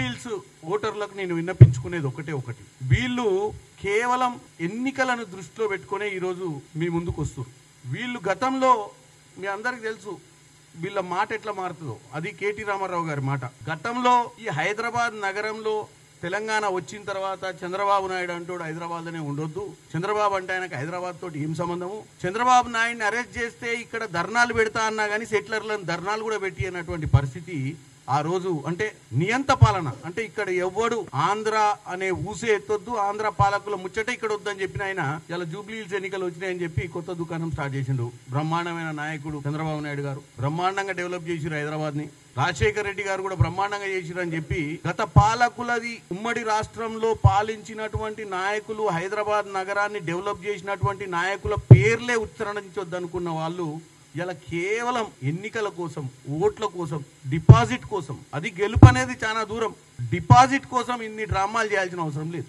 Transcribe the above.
Hills ఓటర్లకు నేను విన్నపించుకునేది ఒకటి, వీళ్ళు కేవలం ఎన్నికలను దృష్టిలో పెట్టుకునే ఈరోజు మీ ముందుకు వస్తారు. వీళ్ళు గతంలో మీ అందరికి తెలుసు వీళ్ళ మాట ఎట్లా మారుతుందో, అది కేటీ రామారావు గారి మాట. గతంలో ఈ హైదరాబాద్ నగరంలో తెలంగాణ వచ్చిన తర్వాత చంద్రబాబు నాయుడు అంటోడు హైదరాబాద్లోనే ఉండొద్దు, చంద్రబాబు అంటే ఆయనకు హైదరాబాద్ తోటి ఏం సంబంధము, చంద్రబాబు నాయుడిని అరెస్ట్ చేస్తే ఇక్కడ ధర్నాలు పెడతా అన్నా కానీ సెటిలర్లను ధర్నాలు కూడా పెట్టి అన్నటువంటి పరిస్థితి ఆ రోజు. అంటే నియంత పాలన, అంటే ఇక్కడ ఎవ్వడు ఆంధ్ర అనే ఊసే ఎత్తొద్దు, ఆంధ్ర పాలకుల ముచ్చట ఇక్కడ వద్దని చెప్పిన ఆయన ఇలా జూబ్లీ హిల్స్ ఎన్నికలు వచ్చినాయని చెప్పి కొత్త దుకాణం స్టార్ట్ చేసిండు. బ్రహ్మాండమైన నాయకుడు చంద్రబాబు నాయుడు గారు బ్రహ్మాండంగా డెవలప్ చేసిరు హైదరాబాద్ ని. రాజశేఖర్ రెడ్డి గారు కూడా బ్రహ్మాండంగా చేసిరు అని చెప్పి గత పాలకులది ఉమ్మడి రాష్ట్రంలో పాలించినటువంటి నాయకులు, హైదరాబాద్ నగరాన్ని డెవలప్ చేసినటువంటి నాయకుల పేర్లే ఉచ్చరించొద్దనుకున్న వాళ్ళు ఇలా కేవలం ఎన్నికల కోసం, ఓట్ల కోసం, డిపాజిట్ కోసం, అది గెలుపు అనేది చాలా దూరం, డిపాజిట్ కోసం ఇన్ని డ్రామాలు చేయాల్సిన అవసరం లేదు.